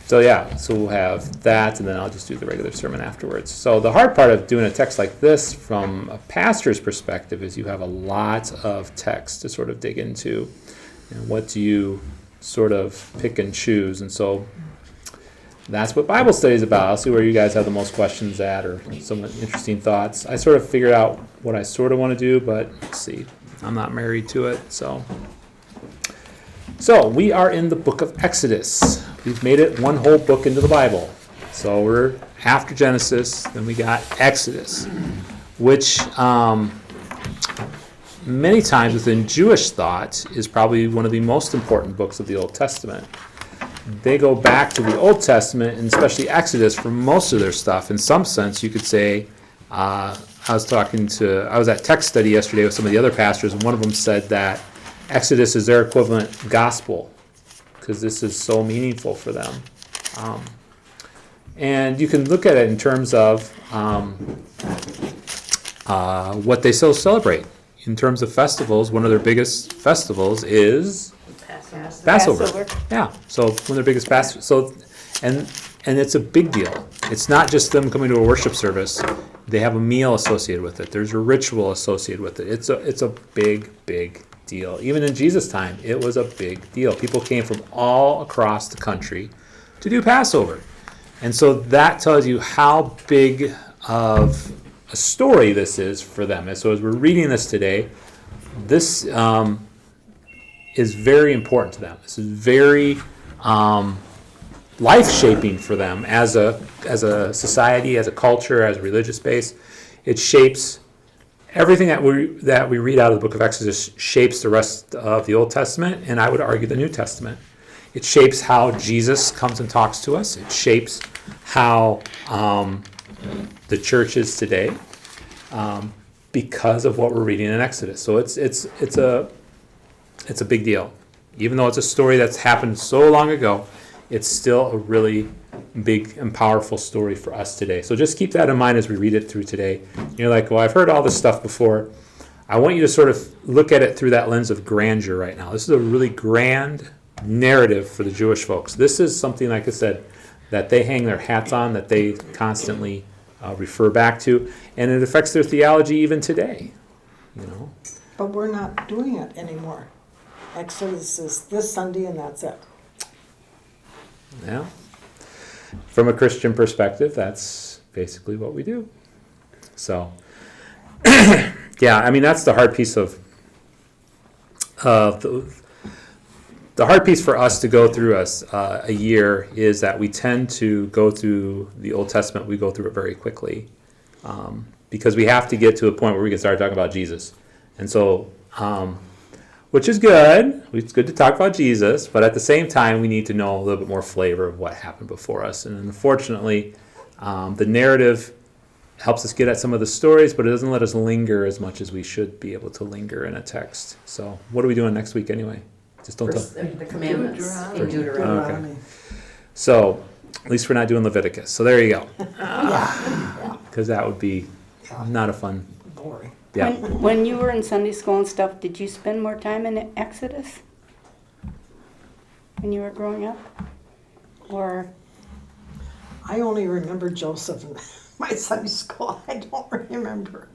So we'll have that, and then I'll just do the regular sermon afterwards. So the hard part of doing a text like this from a pastor's perspective is you have a lot of text to sort of dig into, and what do you sort of pick and choose. And so that's what Bible study is about. I'll see where you guys have the most questions at, or some interesting thoughts. I sort of figured out what I sort of want to do, but let's see, I'm not married to it. So we are in the book of Exodus. We've made it one whole book into the Bible. So we're after Genesis, then we got Exodus, which many times within Jewish thought is probably one of the most important books of the Old Testament. They go back to the Old Testament, and especially Exodus, for most of their stuff. In some sense, you could say, I was at text study yesterday with some of the other pastors, and one of them said that Exodus is their equivalent gospel, because this is so meaningful for them. And you can look at it in terms of what they still celebrate. In terms of festivals, one of their biggest festivals is Passover. Yeah, so one of their biggest Passover. So, and it's a big deal. It's not just them coming to a worship service. They have a meal associated with it. There's a ritual associated with it. It's a big, big deal. Even in Jesus' time, it was a big deal. People came from all across the country to do Passover. And so that tells you how big of a story this is for them. And so as we're reading this today, this is very important to them. This is very life-shaping for them as a society, as a culture, as a religious base. It shapes everything that we read out of the book of Exodus. Shapes the rest of the Old Testament, and I would argue the New Testament. It shapes how Jesus comes and talks to us. It shapes how the church is today, because of what we're reading in Exodus. So it's a big deal. Even though it's a story that's happened so long ago, it's still a really big and powerful story for us today. So just keep that in mind as we read it through today. You're like, well, I've heard all this stuff before. I want you to sort of look at it through that lens of grandeur right now. This is a really grand narrative for the Jewish folks. This is something, like I said, that they hang their hats on, that they constantly refer back to, and it affects their theology even today. You know. But we're not doing it anymore. Exodus is this Sunday, and that's it. Yeah. From a Christian perspective, that's basically what we do. So, yeah, I mean, that's the hard piece of the hard piece for us to go through a year is that we tend to go through the Old Testament. We go through it very quickly because we have to get to a point where we can start talking about Jesus. And so, which is good. It's good to talk about Jesus, but at the same time, we need to know a little bit more flavor of what happened before us. And unfortunately, the narrative helps us get at some of the stories, but it doesn't let us linger as much as we should be able to linger in a text. So what are we doing next week anyway? Just don't tell. The commandments in Deuteronomy. Okay. So at least we're not doing Leviticus. So there you go. Because that would be not a fun. Boring. Yeah. When you were in Sunday school and stuff, did you spend more time in Exodus when you were growing up? Or I only remember Joseph in my Sunday school. I don't remember.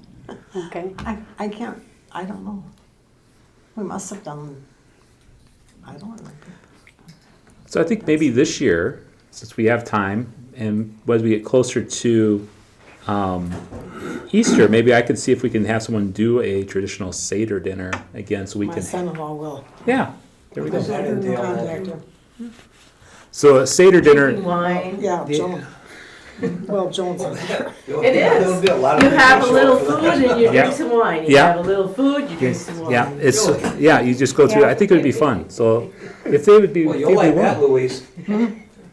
okay. I can't. I don't know. We must have done. I don't remember. So I think maybe this year, since we have time, and as we get closer to Easter, maybe I could see if we can have someone do a traditional Seder dinner again, so we My can. son-in-law will. Yeah, there we go. Contact him. So a Seder dinner. Wine. Yeah, Joan. Well, Joan's in there. It is. You have a little food and you Yeah. drink some wine. You Yeah. have a little food, you drink some wine. Yeah, you just go through. I think it would be fun. So if they would be, Well, if you'll they'd like be that, willing. Louise.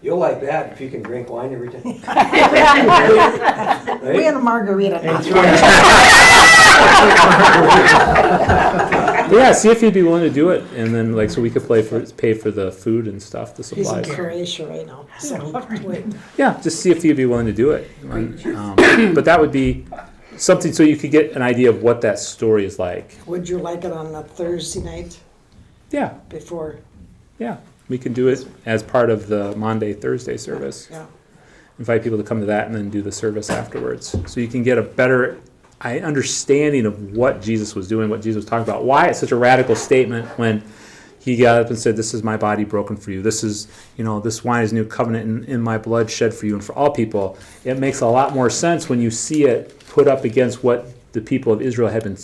You'll like that if you can drink wine every day. We Right? had a margarita. Yeah, see if he'd be willing to do it, and then so we could pay for the food and stuff, the He's in supplies. Croatia right now, so we'll have to wait. Yeah, just see if he'd be willing to do it. But that would be something so you could get an idea of what that story is like. Would you like it on a Thursday night Yeah, before? yeah. We can do it as part of the Monday, Thursday service. Yeah. Invite people to come to that and then do the service afterwards. So you can get a better understanding of what Jesus was doing, what Jesus was talking about, why it's such a radical statement when he got up and said, this is my body broken for you. This is, this wine is new covenant in my blood shed for you and for all people. It makes a lot more sense when you see it put up against what the people of Israel had been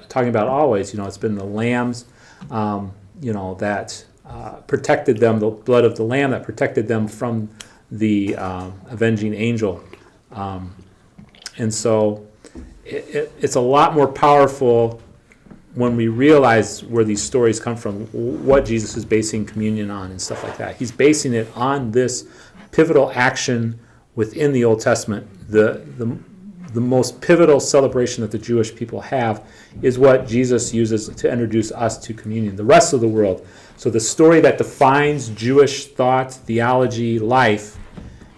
talking about always. It's been the lambs, that protected them, the blood of the lamb that protected them from the avenging angel. And so it's a lot more powerful when we realize where these stories come from, what Jesus is basing communion on and stuff like that. He's basing it on this pivotal action within the Old Testament. The most pivotal celebration that the Jewish people have is what Jesus uses to introduce us to communion, the rest of the world. So the story that defines Jewish thought, theology, life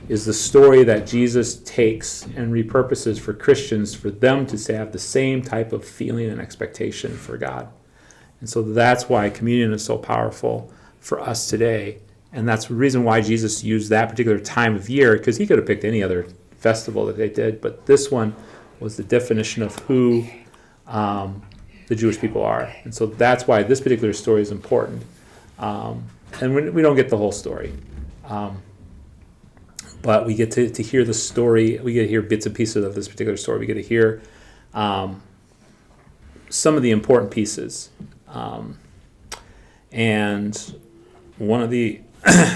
is the story that Jesus takes and repurposes for Christians, for them to have the same type of feeling and expectation for God. And so that's why communion is so powerful for us today. And that's the reason why Jesus used that particular time of year, because he could have picked any other festival that they did, but this one was the definition of who the Jewish people are. And so that's why this particular story is important. And we don't get the whole story. But we get to hear the story. We get to hear bits and pieces of this particular story. We get to hear some of the important pieces. And one of the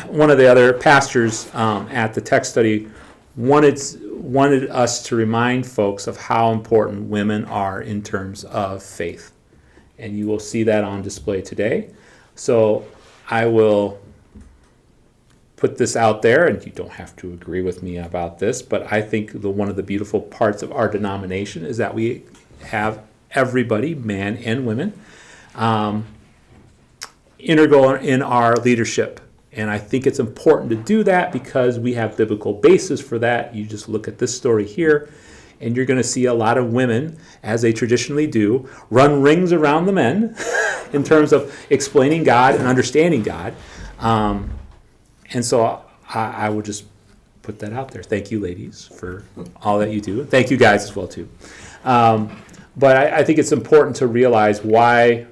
other pastors at the text study wanted us to remind folks of how important women are in terms of faith. And you will see that on display today. So I will put this out there, and you don't have to agree with me about this, but I think one of the beautiful parts of our denomination is that we have everybody, man and women, integral in our leadership. And I think it's important to do that because we have biblical basis for that. You just look at this story here, and you're going to see a lot of women, as they traditionally do, run rings around the men in terms of explaining God and understanding God. And so I will just put that out there. Thank you, ladies, for all that you do. Thank you, guys, as well, too. But I think it's important to realize why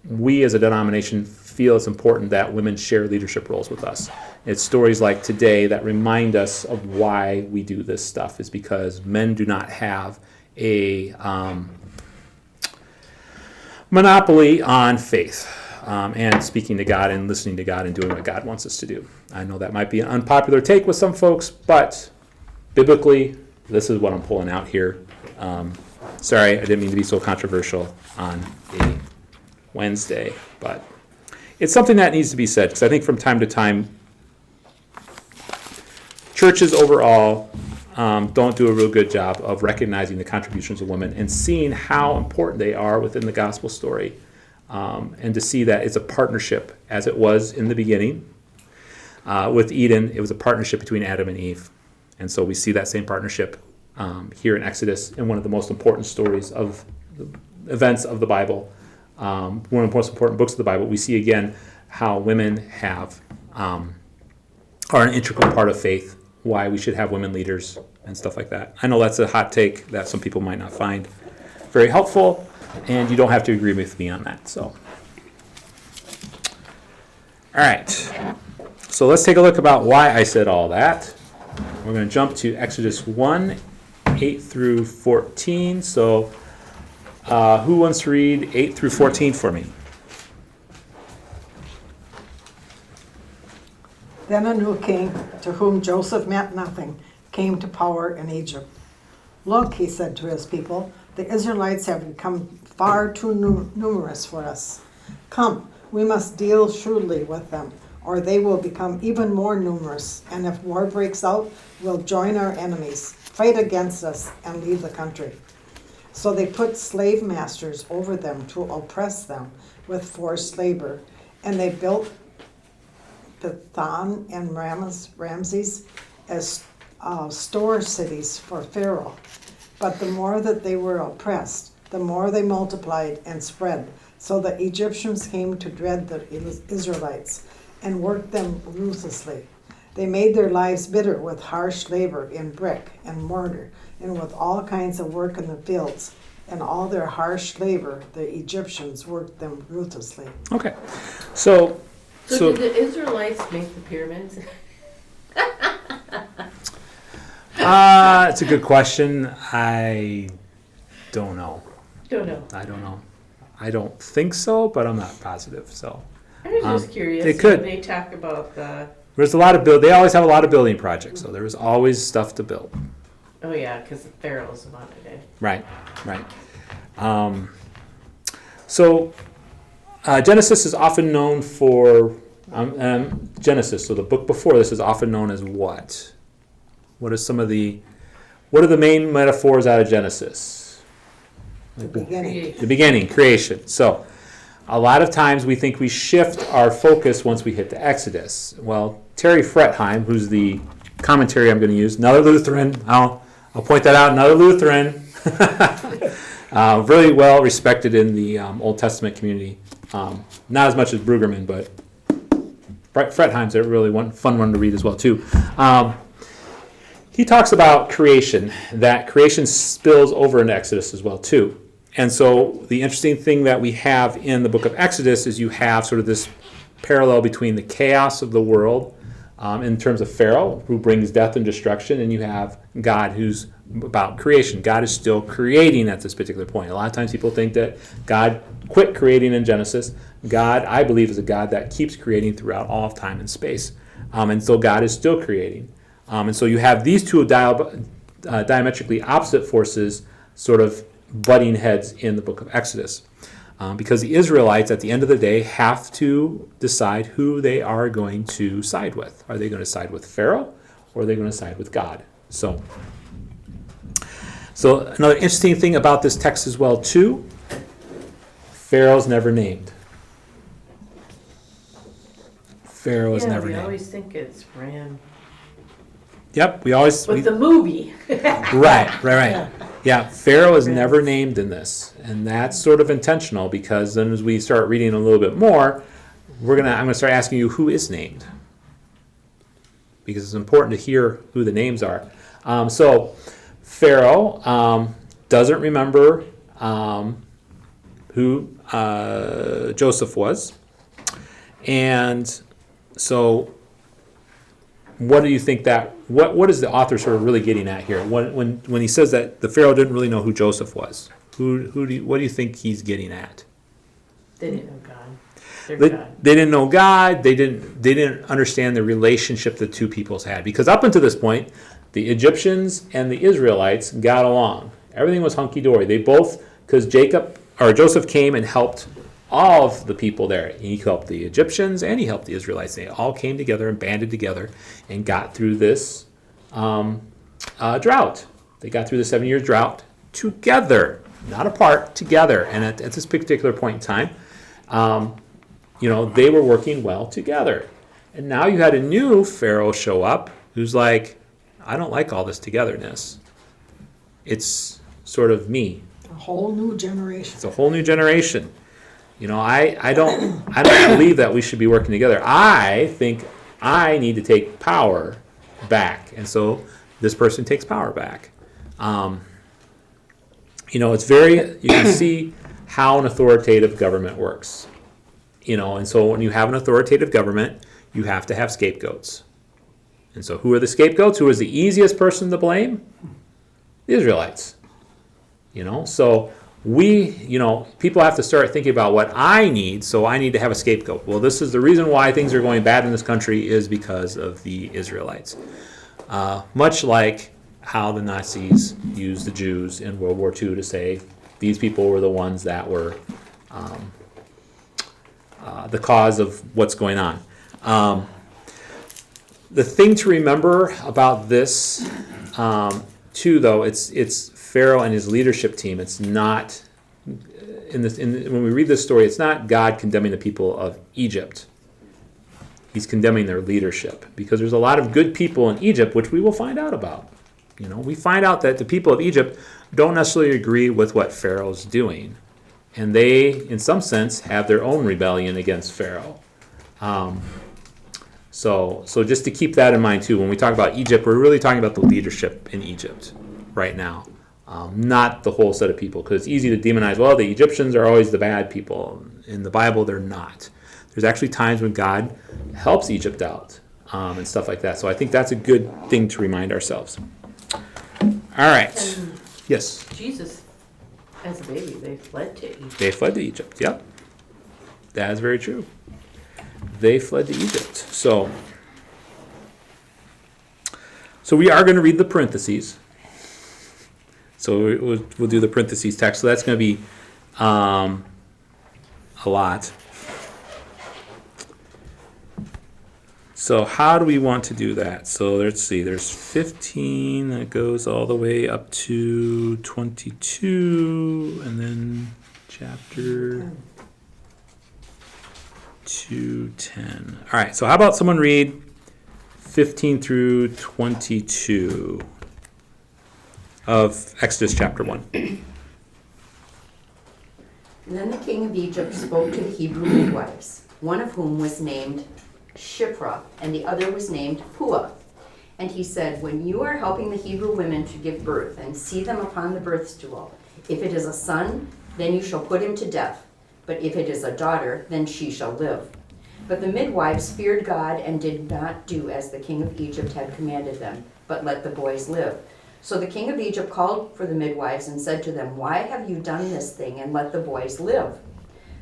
we as a denomination feel it's important that women share leadership roles with us. It's stories like today that remind us of why we do this stuff, is because men do not have a monopoly on faith. And speaking to God and listening to God and doing what God wants us to do. I know that might be an unpopular take with some folks, but biblically, this is what I'm pulling out here. Sorry, I didn't mean to be so controversial on a Wednesday, but it's something that needs to be said, because I think from time to time, churches overall don't do a real good job of recognizing the contributions of women and seeing how important they are within the gospel story. And to see that it's a partnership, as it was in the beginning. With Eden, it was a partnership between Adam and Eve. And so we see that same partnership here in Exodus, in one of the most important stories of the events of the Bible, one of the most important books of the Bible. We see again how women are an integral part of faith, why we should have women leaders and stuff like that. I know that's a hot take that some people might not find very helpful, and you don't have to agree with me on that. So, all right. So let's take a look about why I said all that. We're going to jump to Exodus 1, 8 through 14. So who wants to read 8 through 14 for me? Then a new king, to whom Joseph meant nothing, came to power in Egypt. Look, he said to his people, the Israelites have become far too numerous for us. Come, we must deal shrewdly with them, or they will become even more numerous, and if war breaks out, we'll join our enemies, fight against us, and leave the country. So they put slave masters over them to oppress them with forced labor, and they built Pithom and Ramses as store cities for Pharaoh. But the more that they were oppressed, the more they multiplied and spread, so the Egyptians came to dread the Israelites. and worked them ruthlessly. They made their lives bitter with harsh labor in brick and mortar and with all kinds of work in the fields. And all their harsh labor, the Egyptians worked them ruthlessly. Okay. So So did the Israelites make the pyramids? it's a good question. I don't know. Don't know. I don't know. I don't think so, but I'm not positive. So I was just curious. they could. When they talk about the. there's a lot of They always have a lot of building projects, so there was always stuff to build. Oh yeah, because the pharaohs wanted it. Right. So Genesis is often known for Genesis. So the book before this is often known as what? What are the main metaphors out of Genesis? The beginning. The beginning, creation. So a lot of times we think we shift our focus once we hit the Exodus. Well, Terry Fretheim, who's the commentary I'm going to use, another Lutheran, I'll point that out, another Lutheran, really well respected in the Old Testament community. Not as much as Brueggemann, but Fretheim's a really fun one to read as well too. He talks about creation, that creation spills over into Exodus as well too. And so the interesting thing that we have in the book of Exodus is you have sort of this parallel between the chaos of the world in terms of Pharaoh, who brings death and destruction, and you have God, who's about creation. God is still creating at this particular point. A lot of times people think that God quit creating in Genesis. God, I believe, is a God that keeps creating throughout all of time and space. And so God is still creating. And so you have these two diametrically opposite forces sort of butting heads in the book of Exodus. Because the Israelites, at the end of the day, have to decide who they are going to side with. Are they going to side with Pharaoh, or are they going to side with God? So another interesting thing about this text as well, too, Pharaoh's never named. Pharaoh is never we named. always think it's Ram. Yep, we always... With the movie. Right. Yeah, Pharaoh is never named in this, and that's sort of intentional, because then as we start reading a little bit more, I'm going to start asking you who is named, because it's important to hear who the names are. So Pharaoh doesn't remember who Joseph was, and so what do you think that, what is the author sort of really getting at here? When he says that the Pharaoh didn't really know who Joseph was, what do you think he's getting at? They didn't know God. They're They God. didn't know God. They didn't understand the relationship the two peoples had, because up until this point, the Egyptians and the Israelites got along. Everything was hunky dory. They both, because Joseph came and helped all of the people there. He helped the Egyptians and he helped the Israelites. They all came together and banded together and got through this drought. They got through the 7-year drought together, not apart, together. And at this particular point in time, they were working well together. And now you had a new Pharaoh show up who's like, I don't like all this togetherness. It's sort of me. A whole new generation. It's a whole new generation. I don't believe that we should be working together. I think I need to take power back, and so this person takes power back. It's you can see how an authoritative government works. And so when you have an authoritative government, you have to have scapegoats. And so who are the scapegoats? Who is the easiest person to blame? The Israelites. So people have to start thinking about what I need, so I need to have a scapegoat. Well, this is the reason why things are going bad in this country is because of the Israelites. Much like how the Nazis used the Jews in World War II to say these people were the ones that were the cause of what's going on. The thing to remember about this, too, though, it's Pharaoh and his leadership team. It's not when we read this story, it's not God condemning the people of Egypt. He's condemning their leadership, because there's a lot of good people in Egypt, which we will find out about. We find out that the people of Egypt don't necessarily agree with what Pharaoh's doing, and they, in some sense, have their own rebellion against Pharaoh. So just to keep that in mind too, when we talk about Egypt, we're really talking about the leadership in Egypt right now, not the whole set of people, because it's easy to demonize, well, the Egyptians are always the bad people. In the Bible, they're not. There's actually times when God helps Egypt out and stuff like that. So I think that's a good thing to remind ourselves. All right. And Yes. Jesus, as a baby, they fled to Egypt. They fled to Egypt. Yep. That is very true. They fled to Egypt. So we are going to read the parentheses. So we'll do the parentheses text. So that's going to be a lot. So how do we want to do that? So let's see. There's 15 that goes all the way up to 22, and then chapter 2:10. All right. So how about someone read 15 through 22 of Exodus chapter 1. Then the king of Egypt spoke to the Hebrew midwives, one of whom was named Shiphrah, and the other was named Puah. And he said, when you are helping the Hebrew women to give birth, and see them upon the birth stool, if it is a son, then you shall put him to death. But if it is a daughter, then she shall live. But the midwives feared God and did not do as the king of Egypt had commanded them, but let the boys live. So the king of Egypt called for the midwives and said to them, why have you done this thing and let the boys live?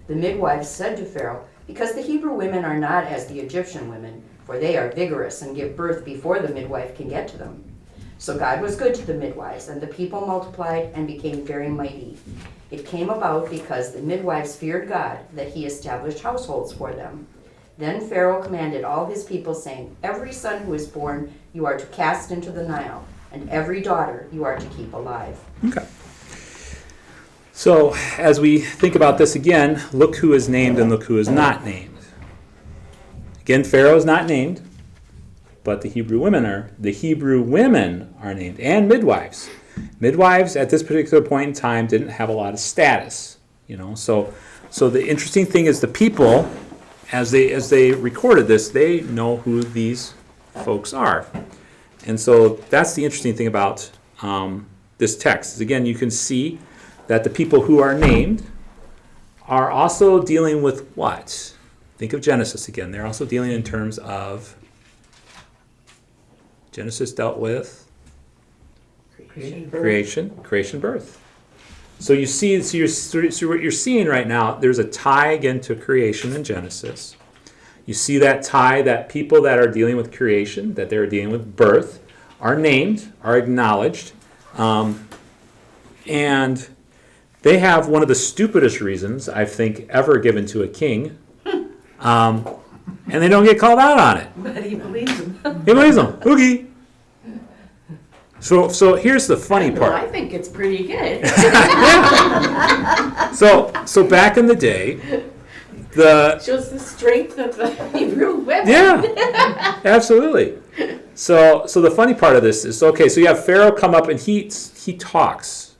The midwives said to Pharaoh, because the Hebrew women are not as the Egyptian women, for they are vigorous and give birth before the midwife can get to them. So God was good to the midwives, and the people multiplied and became very mighty. It came about because the midwives feared God that he established households for them. Then Pharaoh commanded all his people, saying, every son who is born you are to cast into the Nile, and every daughter you are to keep alive. Okay. So as we think about this again, look who is named and look who is not named. Again, Pharaoh is not named, but the Hebrew women are named, and midwives. Midwives at this particular point in time didn't have a lot of status, So the interesting thing is the people, as they recorded this, they know who these folks are. And so that's the interesting thing about this text. Is again, you can see that the people who are named are also dealing with what? Think of Genesis again. They're also dealing in terms of Genesis dealt with creation, birth. So you see, so what you're seeing right now, there's a tie again to creation in Genesis. You see that tie, that people that are dealing with creation, that they're dealing with birth, are named, are acknowledged, and they have one of the stupidest reasons, I think, ever given to a king, and they don't get called out on it. But he believes him. He believes them. Oogie. So here's the funny part. I think it's pretty good. So back in the day, Shows the strength of the Hebrew women. yeah, absolutely. So the funny part of this is, okay, so you have Pharaoh come up and he talks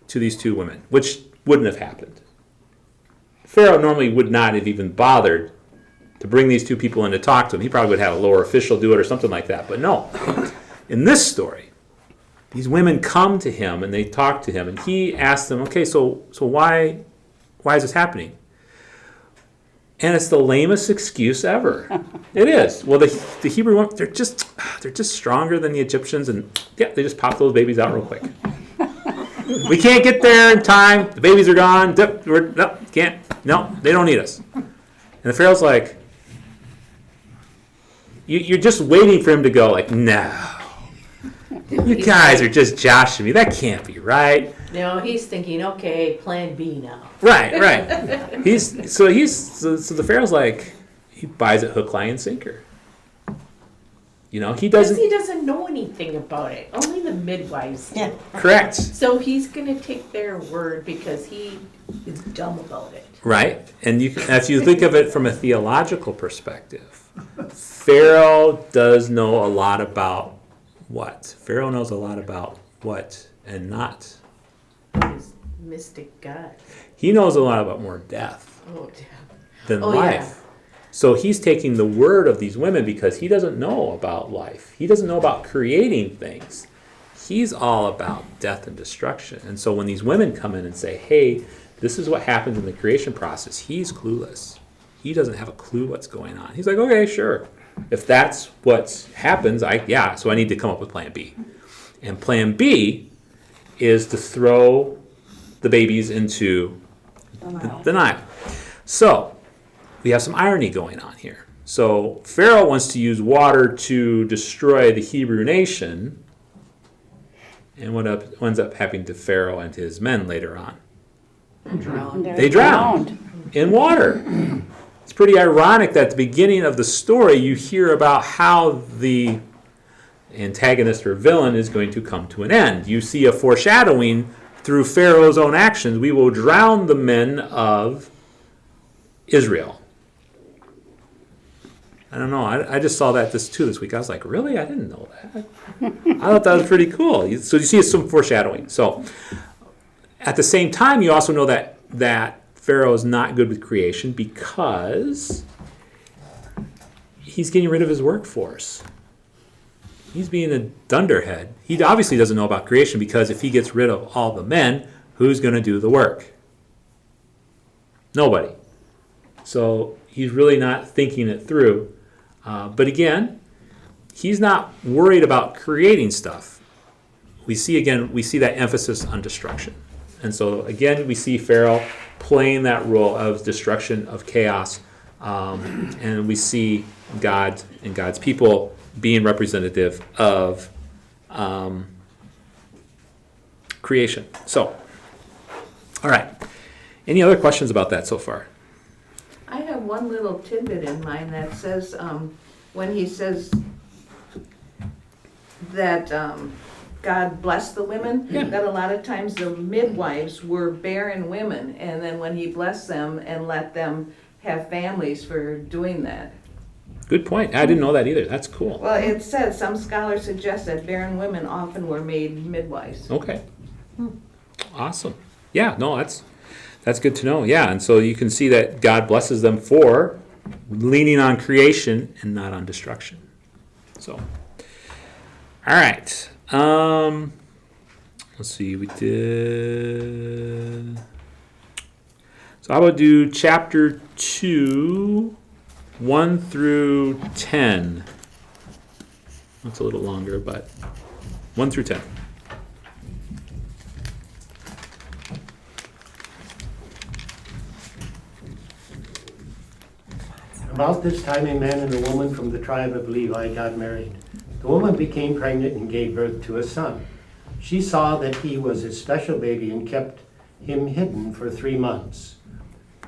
to these two women, which wouldn't have happened. Pharaoh normally would not have even bothered to bring these two people in to talk to him. He probably would have a lower official do it or something like that. But no, in this story, these women come to him and they talk to him, and he asks them, okay, so why is this happening? And it's the lamest excuse ever. It is. Well, the Hebrew women, they're just stronger than the Egyptians, and yeah, they just pop those babies out real quick. We can't get there in time. The babies are gone. No, they don't need us. And the Pharaoh's like, you're just waiting for him to go like, no. You guys are just joshing me. That can't be right. No, he's thinking, okay, plan B now. Right. So the Pharaoh's like, he buys it hook, line, and sinker. He Because doesn't. he doesn't know anything about it. Only the midwives do. Yeah. Correct. So he's going to take their word because he is dumb about it. Right. And if you think of it from a theological perspective, Pharaoh does know a lot about what? Pharaoh knows a lot about what and not. He's mystic God. He knows a lot about more death Oh, damn. than Oh, life. yeah. So he's taking the word of these women because he doesn't know about life. He doesn't know about creating things. He's all about death and destruction. And so when these women come in and say, hey, this is what happens in the creation process, he's clueless. He doesn't have a clue what's going on. He's like, okay, sure. If that's what happens, so I need to come up with plan B. And plan B is to throw the babies into the Nile. So we have some irony going on here. So Pharaoh wants to use water to destroy the Hebrew nation. And what ends up happening to Pharaoh and his men later on? They drowned in water. It's pretty ironic that at the beginning of the story you hear about how the antagonist or villain is going to come to an end. You see a foreshadowing through Pharaoh's own actions. We will drown the men of Israel. I don't know. I just saw that this week. I was like, really? I didn't know that. I thought that was pretty cool. So you see some foreshadowing. So at the same time, you also know that Pharaoh is not good with creation because he's getting rid of his workforce. He's being a dunderhead. He obviously doesn't know about creation because if he gets rid of all the men, who's going to do the work? Nobody. So he's really not thinking it through. But again, he's not worried about creating stuff. We see that emphasis on destruction. And so again, we see Pharaoh playing that role of destruction, of chaos, and we see God and God's people being representative of creation. So, all right. Any other questions about that so far? I have one little tidbit in mind that says, when he says that God blessed the women, that a lot of times the midwives were barren women, and then when he blessed them and let them have families for doing that. Good point. I didn't know that either. That's cool. Well, it says, some scholars suggest that barren women often were made midwives. Okay. Awesome. Yeah, no, that's good to know. Yeah, and so you can see that God blesses them for leaning on creation and not on destruction. So, all right. Let's see. We did. So how about do chapter 2, 1 through 10. That's a little longer, but 1 through 10. About this time, a man and a woman from the tribe of Levi got married. The woman became pregnant and gave birth to a son. She saw that he was a special baby and kept him hidden for 3 months.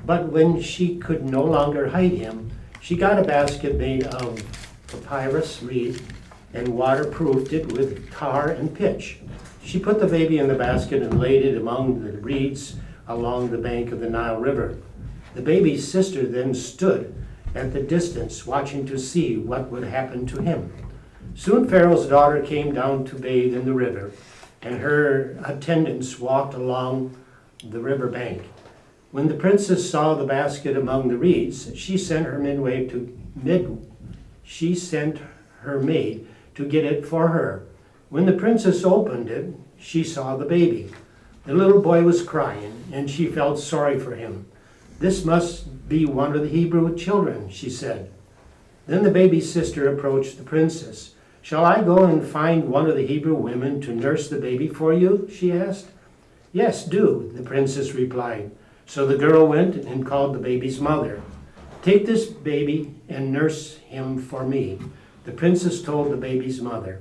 But when she could no longer hide him, she got a basket made of papyrus reed and waterproofed it with tar and pitch. She put the baby in the basket and laid it among the reeds along the bank of the Nile River. The baby's sister then stood at the distance, watching to see what would happen to him. Soon Pharaoh's daughter came down to bathe in the river, and her attendants walked along the river bank. When the princess saw the basket among the reeds, she sent her maid to get it for her. When the princess opened it, she saw the baby. The little boy was crying, and she felt sorry for him. "This must be one of the Hebrew children," she said. Then the baby's sister approached the princess. "Shall I go and find one of the Hebrew women to nurse the baby for you?" she asked. "Yes, do," the princess replied. So the girl went and called the baby's mother. "Take this baby and nurse him for me," the princess told the baby's mother.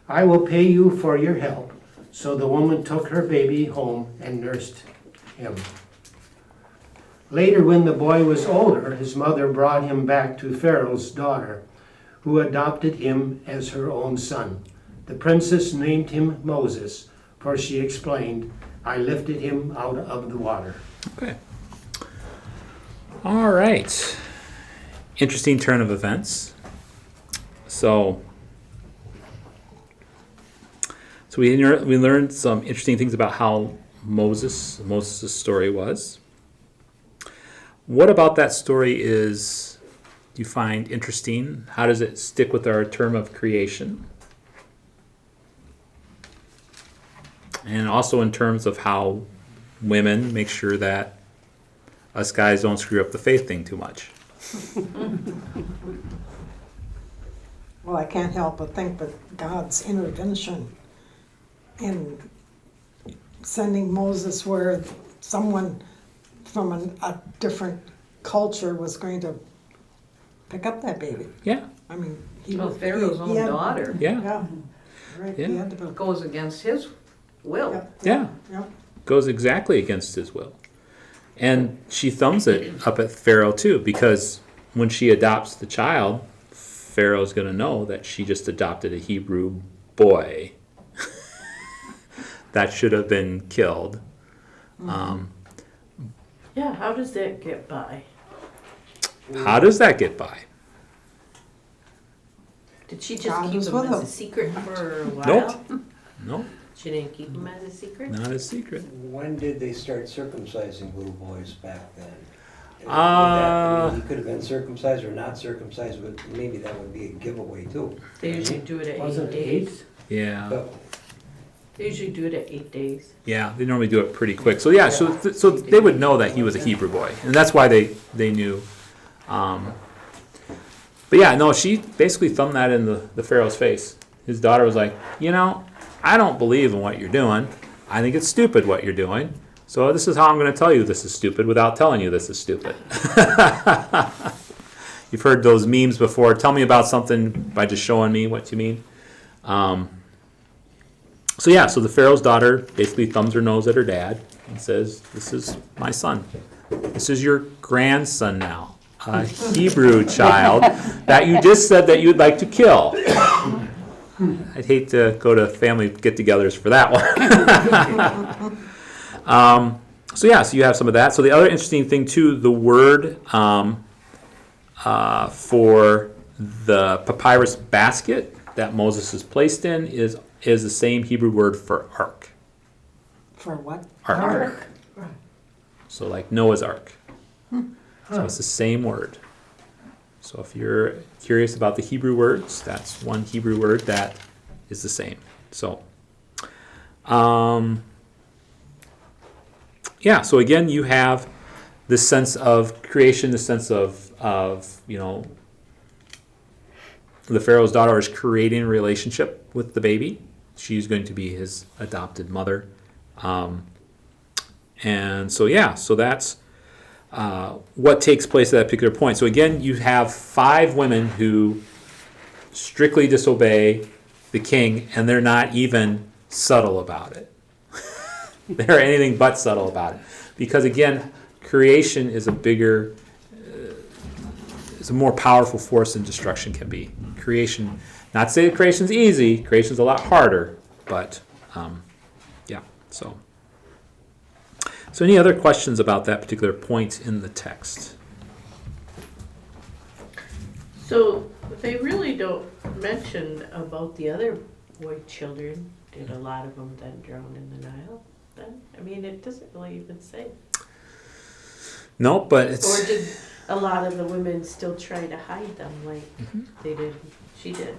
"I will pay you for your help." So the woman took her baby home and nursed him. Later, when the boy was older, his mother brought him back to Pharaoh's daughter, who adopted him as her own son. The princess named him Moses, for she explained, "I lifted him out of the water." Okay. All right. Interesting turn of events. So we learned some interesting things about how Moses' story was. What about that story is you find interesting? How does it stick with our term of creation? And also in terms of how women make sure that us guys don't screw up the faith thing too much. Well, I can't help but think that God's intervention in sending Moses where someone from a different culture was going to pick up that baby. Yeah, I mean, Well, Pharaoh's own had- daughter yeah, Yeah, right, Yeah. he had to be. goes against his will. yeah. Yeah. Goes exactly against his will. And she thumbs it up at Pharaoh too, because when she adopts the child, Pharaoh's going to know that she just adopted a Hebrew boy that should have been killed. Yeah, how does that get by? How does that get by? Did she just God keep was him with as a him. secret for a while? Nope. No, She didn't keep him as a secret? not a secret. When did they start circumcising little boys back then? He could have been circumcised or not circumcised, but maybe that would be a giveaway too. They usually do it at Wasn't 8 days. Yeah, But They usually do it at 8 days. yeah, they normally do it pretty quick. So yeah, so they would know that he was a Hebrew boy, and that's why they knew. But yeah, no, she basically thumbed that in the Pharaoh's face. His daughter was like, I don't believe in what you're doing. I think it's stupid what you're doing. So this is how I'm going to tell you this is stupid without telling you this is stupid. You've heard those memes before. Tell me about something by just showing me what you mean. So yeah, so the Pharaoh's daughter basically thumbs her nose at her dad and says, this is my son. This is your grandson now. A Hebrew child that you just said that you'd like to kill. I'd hate to go to family get-togethers for that one. So yeah, so you have some of that. So the other interesting thing too, the word for the papyrus basket that Moses is placed in is the same Hebrew word for ark. For what? Ark. So like Noah's ark. So it's the same word. So if you're curious about the Hebrew words, that's one Hebrew word that is the same. So, yeah, so again, you have this sense of creation, the sense of the Pharaoh's daughter is creating a relationship with the baby. She's going to be his adopted mother. And so, yeah, so that's what takes place at that particular point. So again, you have 5 women who strictly disobey the king, and they're not even subtle about it. They're anything but subtle about it. Because again, creation is a bigger, it's a more powerful force than destruction can be. Creation, not to say that creation's easy, creation's a lot harder, but yeah, so. So any other questions about that particular point in the text? So they really don't mention about the other boy children. Did a lot of them then drown in the Nile? Then I mean, it doesn't really even say. No, but it's... Or did a lot of the women still try to hide them like they did? She did.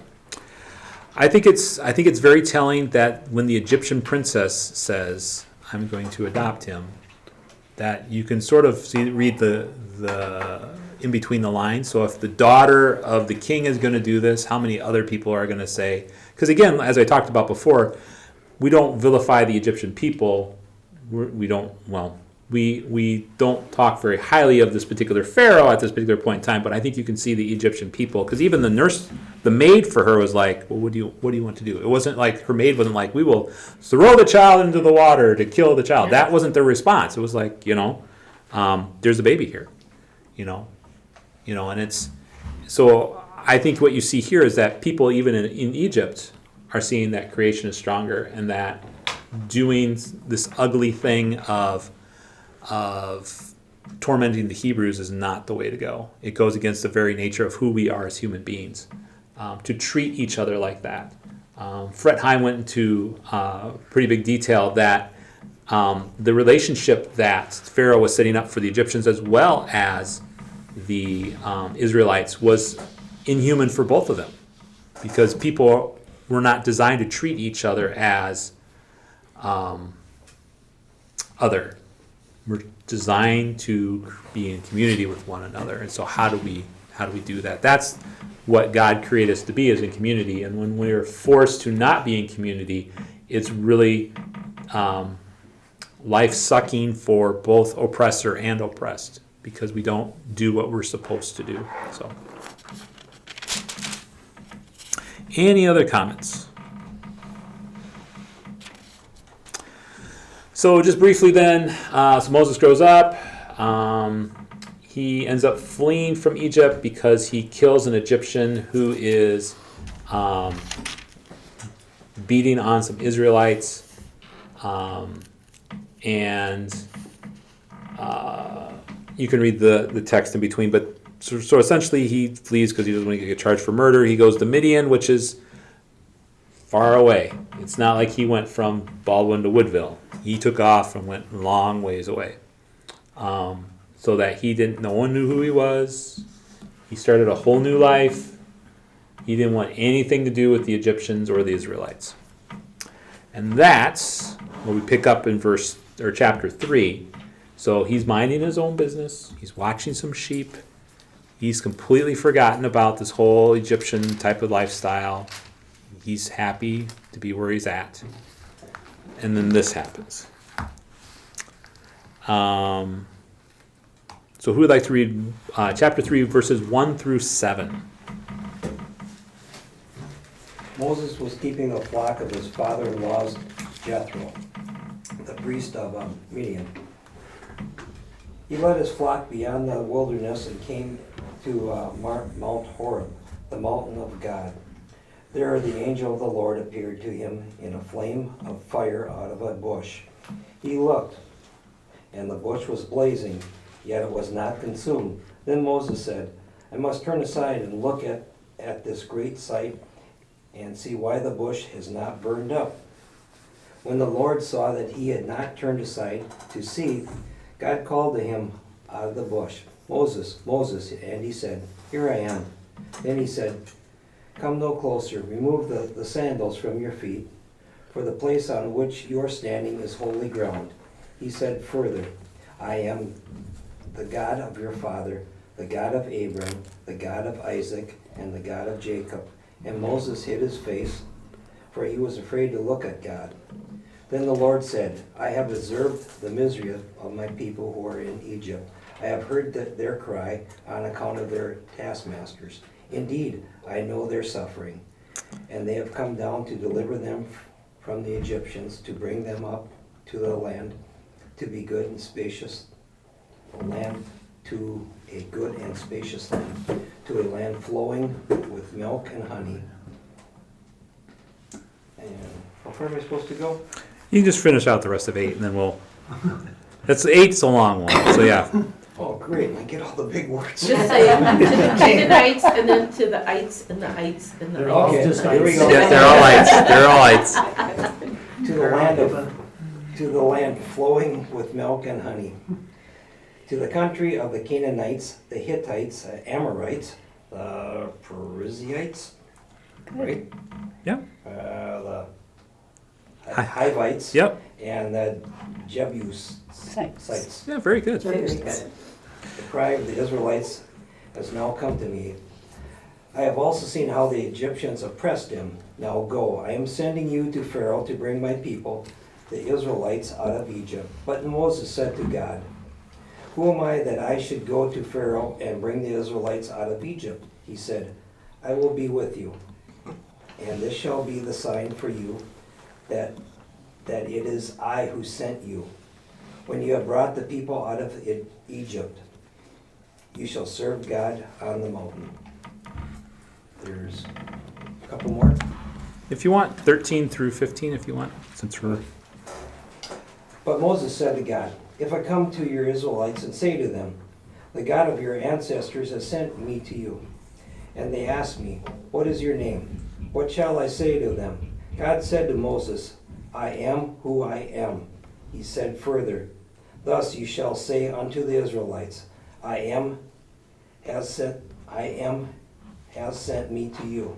I think it's very telling that when the Egyptian princess says, "I'm going to adopt him," that you can sort of read the in between the lines. So if the daughter of the king is going to do this, how many other people are going to say? Because again, as I talked about before, we don't vilify the Egyptian people. We don't talk very highly of this particular pharaoh at this particular point in time. But I think you can see the Egyptian people, because even the maid for her was like, "Well, what do you want to do?" It wasn't like her maid wasn't like, "We will throw the child into the water to kill the child." That wasn't their response. It was like, there's a baby here, and it's so. I think what you see here is that people even in Egypt are seeing that creation is stronger, and that doing this ugly thing of tormenting the Hebrews is not the way to go. It goes against the very nature of who we are as human beings. To treat each other like that. Fred Heim went into pretty big detail that the relationship that Pharaoh was setting up for the Egyptians, as well as the Israelites was inhuman for both of them, because people were not designed to treat each other as other. We're designed to be in community with one another, and so how do we do that? That's what God created us to be, as in community. And when we're forced to not be in community, it's really life-sucking for both oppressor and oppressed, because we don't do what we're supposed to do. So, any other comments? So just briefly then, so Moses grows up. He ends up fleeing from Egypt because he kills an Egyptian who is beating on some Israelites. And you can read the text in between. But so essentially he flees because he doesn't want to get charged for murder. He goes to Midian, which is far away. It's not like he went from Baldwin to Woodville. He took off and went a long ways away. So that no one knew who he was. He started a whole new life. He didn't want anything to do with the Egyptians or the Israelites. And that's what we pick up in chapter 3. So he's minding his own business. He's watching some sheep. He's completely forgotten about this whole Egyptian type of lifestyle. He's happy to be where he's at. And then this happens. So who would like to read chapter 3, verses 1 through 7? Moses was keeping a flock of his father-in-law's Jethro, the priest of Midian. He led his flock beyond the wilderness and came to Mount Horeb, the mountain of God. There the angel of the Lord appeared to him in a flame of fire out of a bush. He looked, and the bush was blazing, yet it was not consumed. Then Moses said, I must turn aside and look at this great sight and see why the bush is not burned up. When the Lord saw that he had not turned aside to see, God called to him out of the bush, Moses, Moses, and he said, Here I am. Then he said, Come no closer, remove the sandals from your feet, for the place on which you are standing is holy ground. He said further, I am the God of your father, the God of Abram, the God of Isaac, and the God of Jacob. And Moses hid his face, for he was afraid to look at God. Then the Lord said, I have observed the misery of my people who are in Egypt. I have heard their cry on account of their taskmasters. Indeed, I know their suffering, and they have come down to deliver them from the Egyptians, to bring them up to the land, to be good and spacious, to a good and spacious land, to a land flowing with milk and honey. And how far am I supposed to go? You can just finish out the rest of 8, and then we'll... That's 8's a long one, so yeah. Oh, great, I get all the big words. Just say to the Canaanites, and then to the ites, and the ites, and the They're all ites. just here we ites. go. Yeah, they're all lights. To the land flowing with milk and honey. To the country of the Canaanites, the Hittites, the Amorites, the Perizzites, right? Yeah. The Hivites. Yep. And the Jebusites. Yeah, very good. Very good. The cry of the Israelites has now come to me. I have also seen how the Egyptians oppressed him. Now go, I am sending you to Pharaoh to bring my people, the Israelites, out of Egypt. But Moses said to God, Who am I that I should go to Pharaoh and bring the Israelites out of Egypt? He said, I will be with you, and this shall be the sign for you that it is I who sent you. When you have brought the people out of Egypt, you shall serve God on the mountain. There's a couple more. If you want, 13 through 15 if you want, since we're... But Moses said to God, If I come to your Israelites and say to them, The God of your ancestors has sent me to you, and they ask me, What is your name? What shall I say to them? God said to Moses, I am who I am. He said further, Thus you shall say unto the Israelites, I am has sent me to you.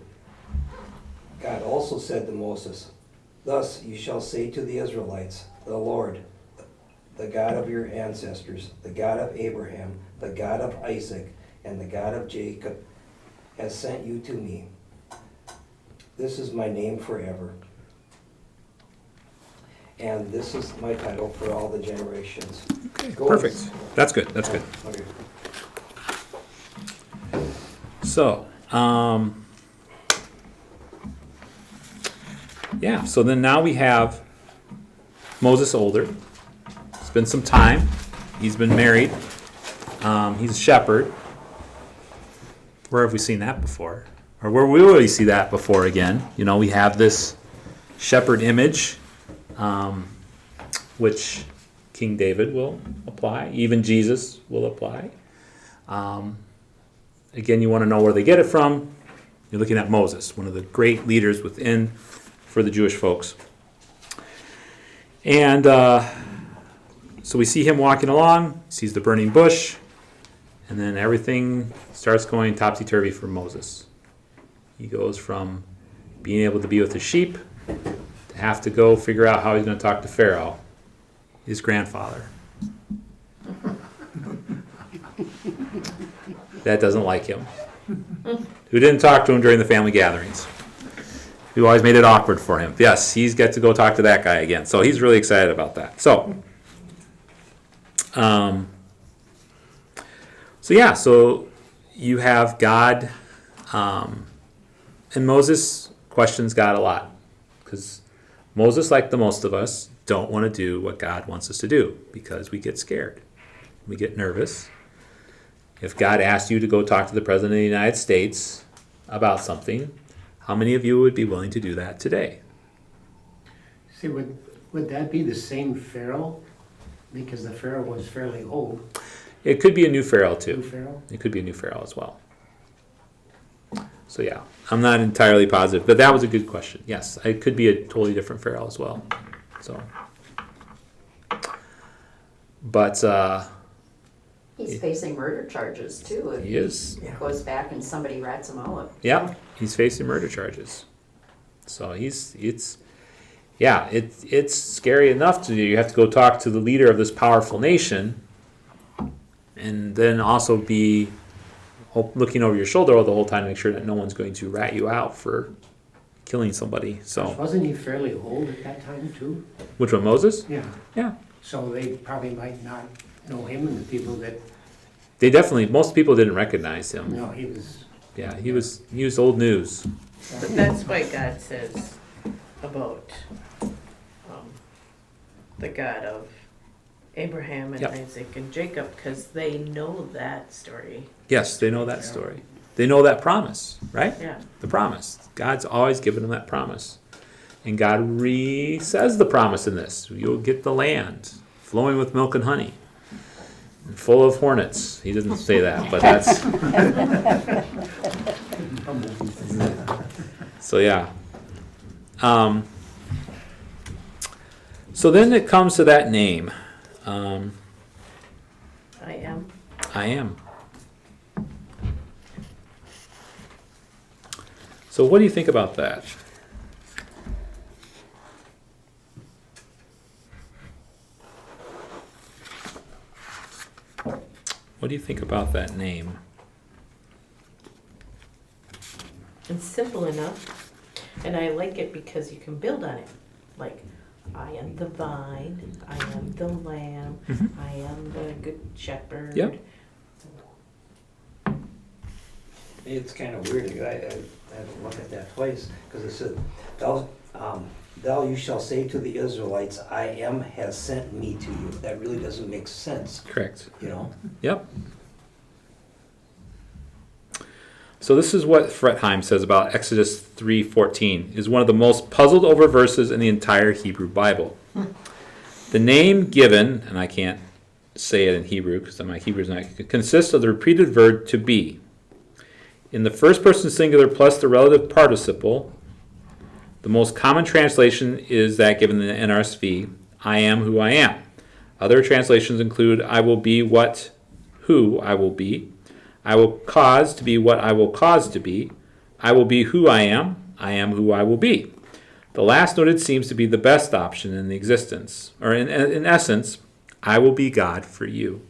God also said to Moses, thus you shall say to the Israelites, the Lord, the God of your ancestors, the God of Abraham, the God of Isaac, and the God of Jacob, has sent you to me. This is my name forever. And this is my title for all the generations. Okay, Go perfect. on. That's good, that's good. Okay. So, yeah, so then now we have Moses older. It's been some time. He's been married. He's a shepherd. Where have we seen that before? Or where will we see that before again? You know, we have this shepherd image, which King David will apply. Even Jesus will apply. Again, you want to know where they get it from. You're looking at Moses, one of the great leaders within for the Jewish folks. And so we see him walking along, sees the burning bush, and then everything starts going topsy-turvy for Moses. He goes from being able to be with the sheep to have to go figure out how he's going to talk to Pharaoh, his grandfather. That doesn't like him. Who didn't talk to him during the family gatherings. Who always made it awkward for him. Yes, he's got to go talk to that guy again. So he's really excited about that. So you have God, and Moses questions God a lot. Because Moses, like the most of us, don't want to do what God wants us to do because we get scared. We get nervous. If God asked you to go talk to the President of the United States about something, how many of you would be willing to do that today? See, would that be the same Pharaoh? Because the Pharaoh was fairly old. It could be a new Pharaoh too. New Pharaoh? It could be a new Pharaoh as well. So yeah, I'm not entirely positive, but that was a good question. Yes, it could be a totally different Pharaoh as well. So, but He's facing murder charges too. If he is. he goes back and somebody rats him out. Yeah, he's facing murder charges. So it's scary enough to do. You have to go talk to the leader of this powerful nation, and then also be looking over your shoulder all the whole time to make sure that no one's going to rat you out for killing somebody. So Wasn't he fairly old at that time too? which one, Moses? Yeah. Yeah, So they probably might not know him, and the people that, they definitely. Most people didn't recognize him. no, he was, Yeah, he was old news. But that's why God says about the God of Abraham and Yep. Isaac and Jacob, because they know that story. Yes, they know that story. They know that promise, right? Yeah. The promise. God's always given them that promise. And God says the promise in this. You'll get the land flowing with milk and honey and full of hornets. He doesn't say that, but that's... So yeah. So then it comes to that name. I am. I am. So what do you think about that? What do you think about that name? It's simple enough, and I like it because you can build on it. Like, I am the vine, I am the lamb, I am the good shepherd. Yep. It's kind of weird, I had to look at that place, because it said, thou you shall say to the Israelites, I am has sent me to you. That really doesn't make sense, Correct. you know? Yep. So this is what Fretheim says about Exodus 3:14. Is one of the most puzzled over verses in the entire Hebrew Bible. The name given, and I can't say it in Hebrew because my Hebrew is not, consists of the repeated verb to be. In the first person singular plus the relative participle, the most common translation is that given in the NRSV, I am who I am. Other translations include I will be who I will be. I will cause to be what I will cause to be. I will be who I am who I will be. The last noted seems to be the best option in the existence, or in essence, I will be God for you.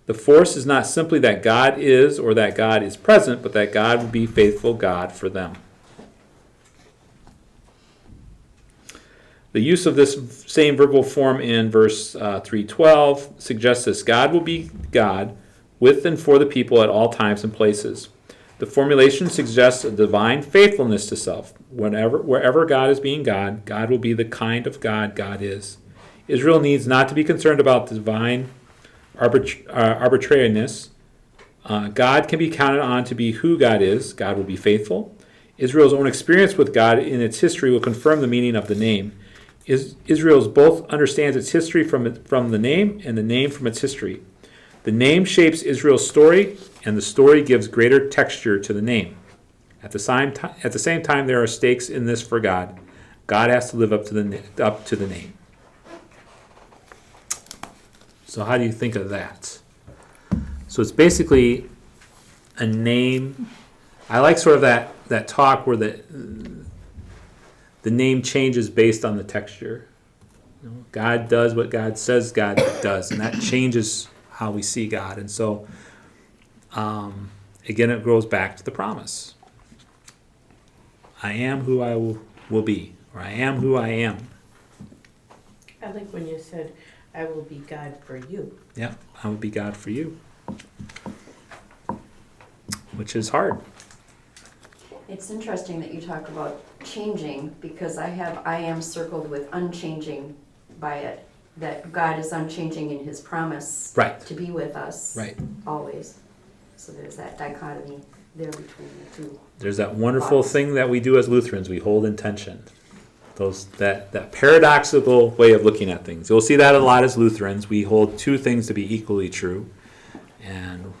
The force is not simply that God is or that God is present, but that God will be faithful God for them. The use of this same verbal form in verse 3:12 suggests this: God will be God with and for the people at all times and places. The formulation suggests a divine faithfulness to self. Wherever God is being God, God will be the kind of God God is. Israel needs not to be concerned about divine arbitrariness. God can be counted on to be who God is. God will be faithful. Israel's own experience with God in its history will confirm the meaning of the name. Israel's both understands its history from the name and the name from its history. The name shapes Israel's story, and the story gives greater texture to the name. At the same time, there are stakes in this for God. God has to live up to the name. So how do you think of that? So it's basically a name. I like sort of that talk where the name changes based on the texture. You know, God does what God says God does, and that changes how we see God. And so, again, it goes back to the promise. I am who I will be, or I am who I am. I like when you said, I will be God for you. Yeah, I will be God for you. Which is hard. It's interesting that you talk about changing, because I have I am circled with unchanging by it, that God is unchanging in his promise Right. to be with us Right. always. So there's that dichotomy there between the two. There's that wonderful thing that we do as Lutherans. We hold in tension. That paradoxical way of looking at things. You'll see that a lot as Lutherans. We hold two things to be equally true. And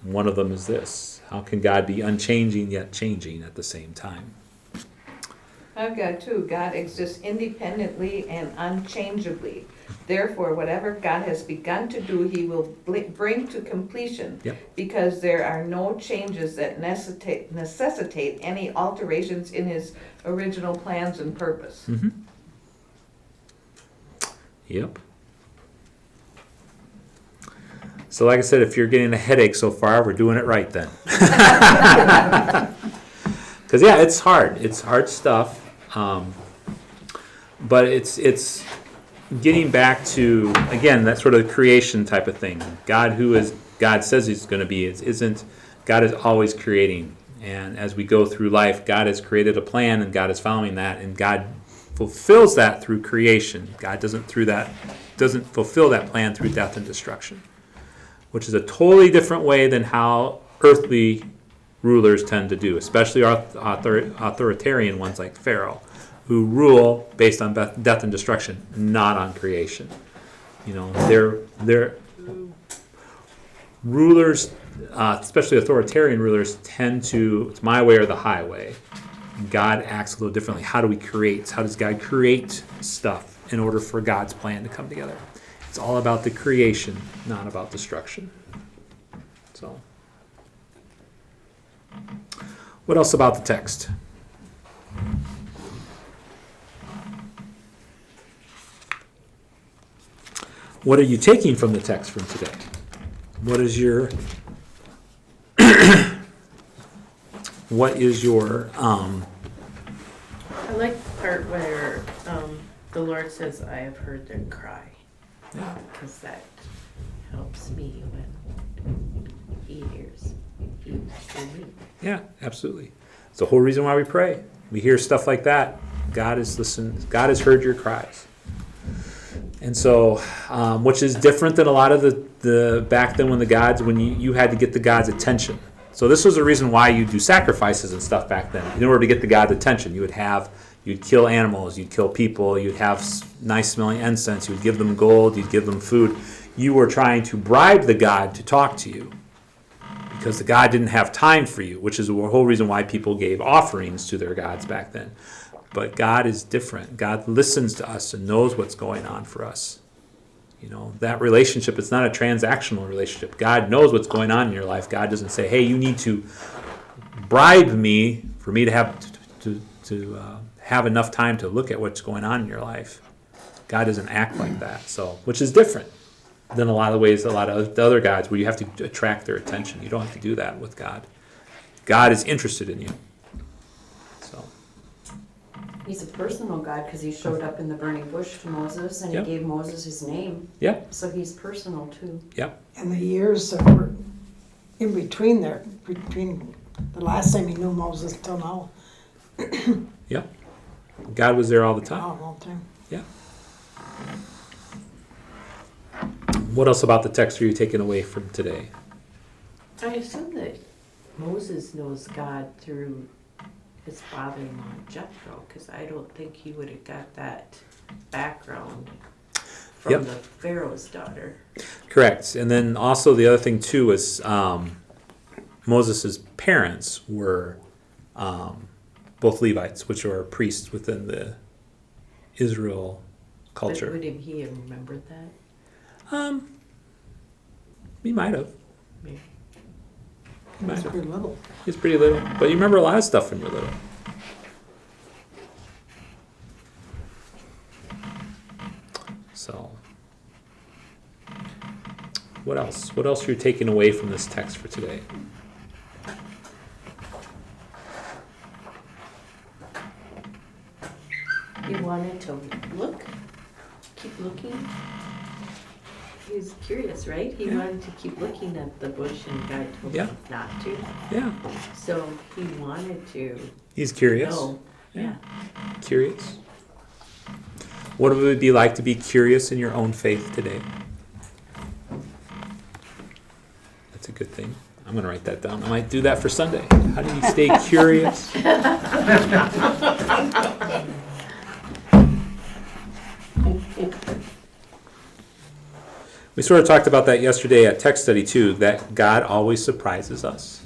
one of them is this: how can God be unchanging yet changing at the same time? I've got two. God exists independently and unchangeably. Therefore, whatever God has begun to do, he will bring to completion. Yep. Because there are no changes that necessitate any alterations in his original plans and purpose. Mm-hmm. Yep. So like I said, if you're getting a headache so far, we're doing it right then. Because yeah, it's hard. It's hard stuff. But it's getting back to, again, that sort of creation type of thing. God, who is God says he's going to be, isn't. God is always creating. And as we go through life, God has created a plan, and God is following that, and God fulfills that through creation. God doesn't fulfill that plan through death and destruction, which is a totally different way than how earthly rulers tend to do, especially authoritarian ones like Pharaoh, who rule based on death and destruction, not on creation. You know, their rulers, especially authoritarian rulers, tend to, it's my way or the highway. God acts a little differently. How do we create? How does God create stuff in order for God's plan to come together? It's all about the creation, not about destruction. So, what else about the text? What are you taking from the text from today? What is your I like the part where the Lord says, I have heard their cry. Yeah. Because that helps me when he hears me. Yeah, absolutely. It's the whole reason why we pray. We hear stuff like that. God has listened. God has heard your cries. And so, which is different than a lot of the back then when you had to get the God's attention. So this was the reason why you do sacrifices and stuff back then. In order to get the God's attention, you'd kill animals, you'd kill people, you'd have nice smelling incense, you'd give them gold, you'd give them food. You were trying to bribe the God to talk to you, because the God didn't have time for you, which is the whole reason why people gave offerings to their gods back then. But God is different. God listens to us and knows what's going on for us. You know, that relationship, it's not a transactional relationship. God knows what's going on in your life. God doesn't say, hey, you need to bribe me for me to have enough time to look at what's going on in your life. God doesn't act like that, so, which is different than a lot of ways, a lot of the other gods where you have to attract their attention. You don't have to do that with God. God is interested in you. So, He's a personal God because he showed up in the burning bush to Moses and Yep. he gave Moses his name. yeah, So he's personal too. yeah, And the years that were in between there, between the last time he knew Moses till now, yeah. God was there all the time. all the time. Yeah. What else about the text are you taking away from today? I assume that Moses knows God through his father-in-law Jethro, because I don't think he would have got that background from Yep. the Pharaoh's daughter. Correct. And then also the other thing too is Moses' parents were both Levites, which are priests within the Israel But culture. would he have remembered that? He might have. Maybe. He might It's have. pretty little. He's pretty little. But you remember a lot of stuff when you're little. So, what else? What else are you taking away from this text for today? He wanted to look, keep looking. He was curious, right? He Yeah. wanted to keep looking at the bush and God told Yeah. him not to. Yeah, So he wanted to he's curious. know. Yeah. Curious. What would it be like to be curious in your own faith today? That's a good thing. I'm going to write that down. I might do that for Sunday. How do you stay curious? We sort of talked about that yesterday at text study too, that God always surprises us.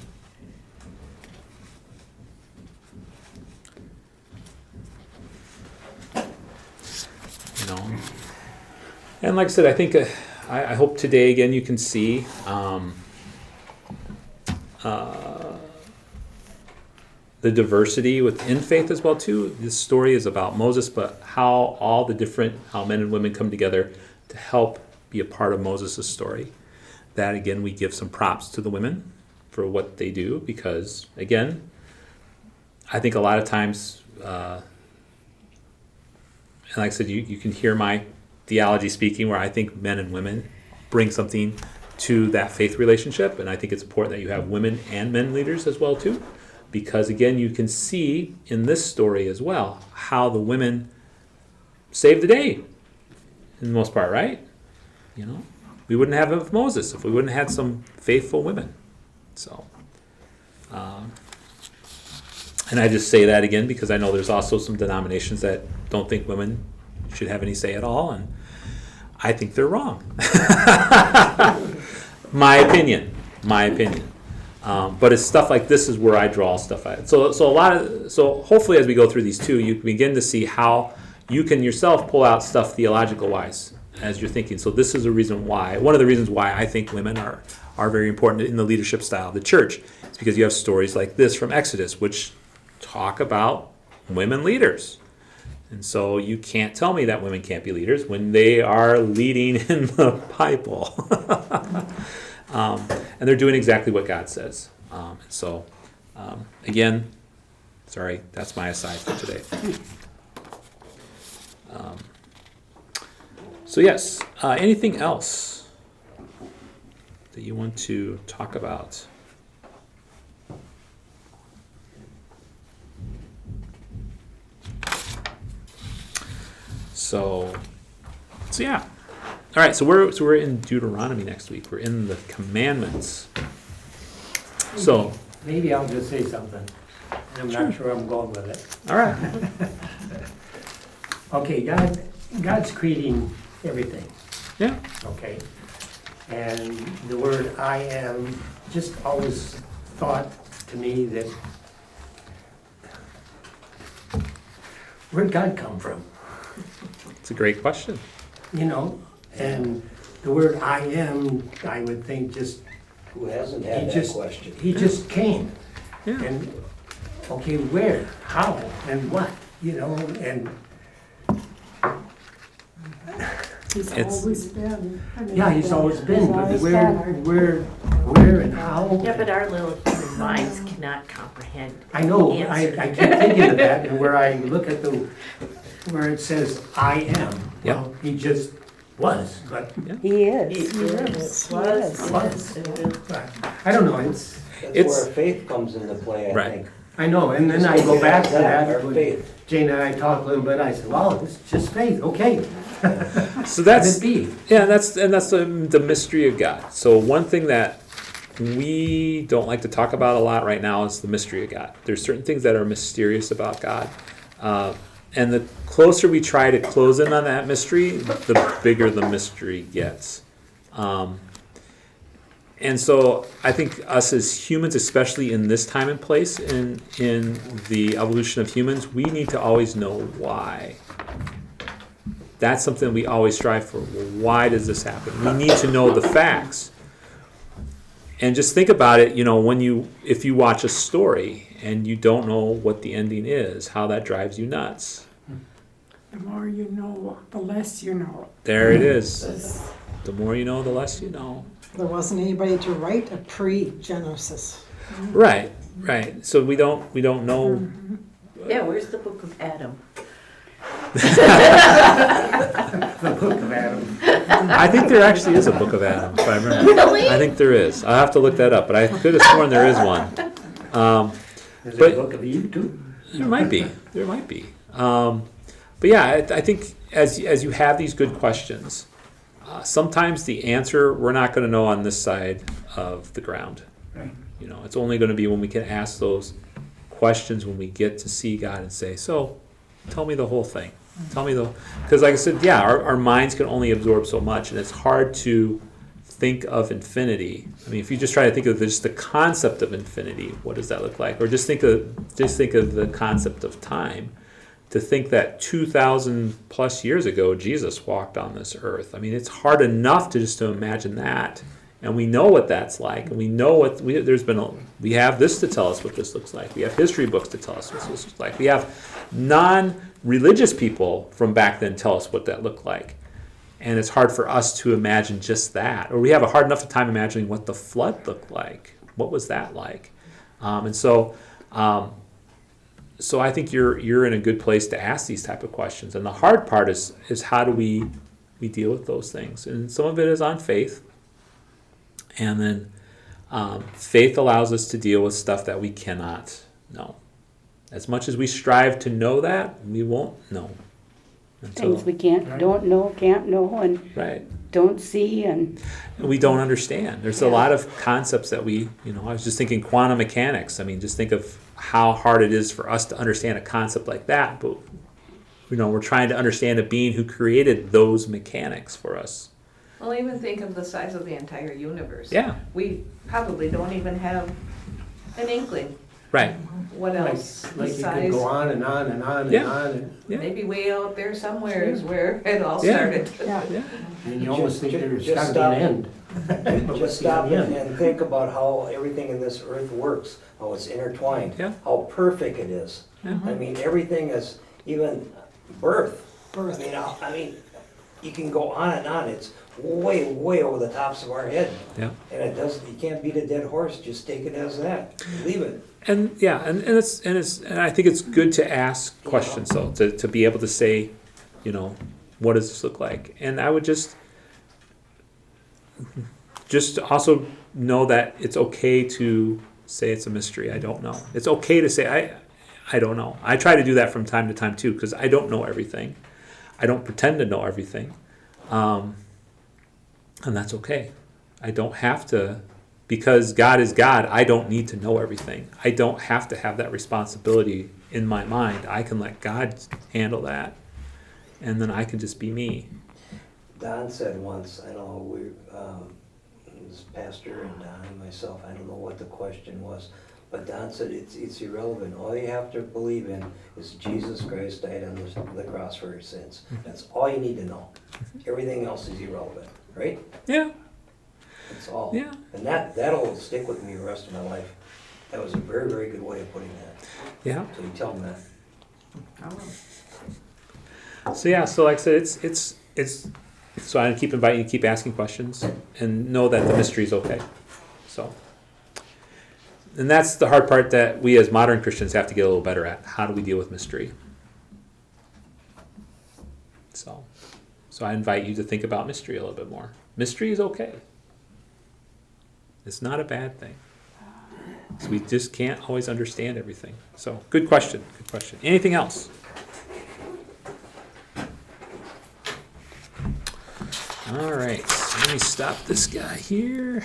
You know, and like I said, I think I hope today again you can see the diversity within faith as well too. This story is about Moses, but how all the different how men and women come together to help be a part of Moses' story. That again, we give some props to the women for what they do because again, I think a lot of times, and like I said, you can hear my theology speaking where I think men and women bring something to that faith relationship, and I think it's important that you have women and men leaders as well too, because again, you can see in this story as well how the women saved the day, in the most part, right? You know, we wouldn't have of Moses if we wouldn't have had some faithful women. So, and I just say that again because I know there's also some denominations that don't think women should have any say at all, and I think they're wrong. My opinion. But it's stuff like this is where I draw stuff out. So hopefully as we go through these two, you can begin to see how you can yourself pull out stuff theological wise as you're thinking. So this is a reason why, one of the reasons why I think women are very important in the leadership style of the church. It's because you have stories like this from Exodus, which talk about women leaders. And so you can't tell me that women can't be leaders when they are leading in the Bible. And they're doing exactly what God says. Again, sorry, that's my aside for today. Yes, anything else that you want to talk about? So yeah. All right, so we're in Deuteronomy next week. We're in the commandments. So, Maybe I'll just say something. I'm not sure I'm going with it. all right. Okay, God's creating everything, Yeah. okay? And the word I am just always thought to me that, where'd God come from? It's a great question. You know, And the word I am, I would think just, Who hasn't he had that just, question? he just came. Yeah. And, okay, where, how, and what, you know, and, He's It's- always been. I mean, yeah, he's always been, but always where and how? Yeah, but our little human minds cannot comprehend. I know, answer. I keep thinking of that, and where I look at where it says, I am. Yeah. Well, he just was, but, He He is. is, was, is, and will. but, I don't know, it's, That's It's- where faith comes into play, I Right. think. I know, and then I go back to Our that, when faith. Jane and I talked a little bit, I said, well, it's just faith, okay. So Let that's, it be. yeah, that's the mystery of God. So one thing that we don't like to talk about a lot right now is the mystery of God. There's certain things that are mysterious about God. And the closer we try to close in on that mystery, the bigger the mystery gets. And so I think us as humans, especially in this time and place in the evolution of humans, we need to always know why. That's something we always strive for. Well, why does this happen? We need to know the facts. And just think about it, you know, if you watch a story and you don't know what the ending is, how that drives you nuts. The more you know, the less you know. There it is. The more you know, the less you know. There wasn't anybody to write a pre-Genesis. Right, right. So we don't know. Yeah, where's the book of Adam? The book of Adam. I think there actually is a book of Adam, if I remember. Really? I think there is. I'll have to look that up, but I could have sworn there is one. There's But- a book of Eve too. There might be. There might be. But yeah, I think as you have these good questions, sometimes the answer we're not going to know on this side of the ground. Right. You know, it's only going to be when we can ask those questions when we get to see God and say, "So, tell me the whole thing. Tell me because like I said, yeah, our minds can only absorb so much, and it's hard to think of infinity. I mean, if you just try to think of just the concept of infinity, what does that look like? Or just think of the concept of time. To think that 2,000 plus years ago, Jesus walked on this earth. I mean, it's hard enough to imagine that. And we know what that's like. And we know we have this to tell us what this looks like. We have history books to tell us what this looks like. We have non-religious people from back then tell us what that looked like. And it's hard for us to imagine just that. Or we have a hard enough time imagining what the flood looked like. What was that like? So I think you're in a good place to ask these type of questions. And the hard part is how do we deal with those things? And some of it is on faith. And then faith allows us to deal with stuff that we cannot know. As much as we strive to know that, we won't know. Things we don't know, and Right. don't see, and We don't understand. There's a lot of concepts that I was just thinking quantum mechanics. I mean, just think of how hard it is for us to understand a concept like that. But, we're trying to understand a being who created those mechanics for us. Well, even think of the size of the entire universe. Yeah, We probably don't even have an inkling. right. What else? Like you besides, can go on and on and on and Yeah. on, and Yeah. maybe way out there somewhere is where it all Yeah. started. Yeah. Yeah. and you almost think there's Just gotta be an stop. end. But Just what's stop the and end? and think about how everything in this earth works, how it's intertwined, Yeah. how perfect it is. I mean, everything is, even birth. Birth. I mean, you can go on and on. It's way, way over the tops of our head. Yeah. And you can't beat a dead horse. Just take it as that. Leave it. And yeah, and I think it's good to ask questions though, to be able to say, what does this look like? And I would just also know that it's okay to say it's a mystery. I don't know. It's okay to say I don't know. I try to do that from time to time too, because I don't know everything. I don't pretend to know everything, and that's okay. I don't have to. Because God is God, I don't need to know everything. I don't have to have that responsibility in my mind. I can let God handle that, and then I can just be me. Don said once, I know this pastor and Don and myself, I don't know what the question was, But Don said it's irrelevant. All you have to believe in is Jesus Christ died on the cross for your sins. That's all you need to know. Everything else is irrelevant, right? Yeah, That's all. Yeah. And that'll stick with me the rest of my life. That was a very, very good way of putting that. yeah. So you tell them that. So yeah, so like I said, it's so I keep inviting you, keep asking questions, and know that the mystery is okay. So, and that's the hard part that we as modern Christians have to get a little better at. How do we deal with mystery? So I invite you to think about mystery a little bit more. Mystery is okay. It's not a bad thing. So we just can't always understand everything. So good question. Good question. Anything else? All right, so let me stop this guy here.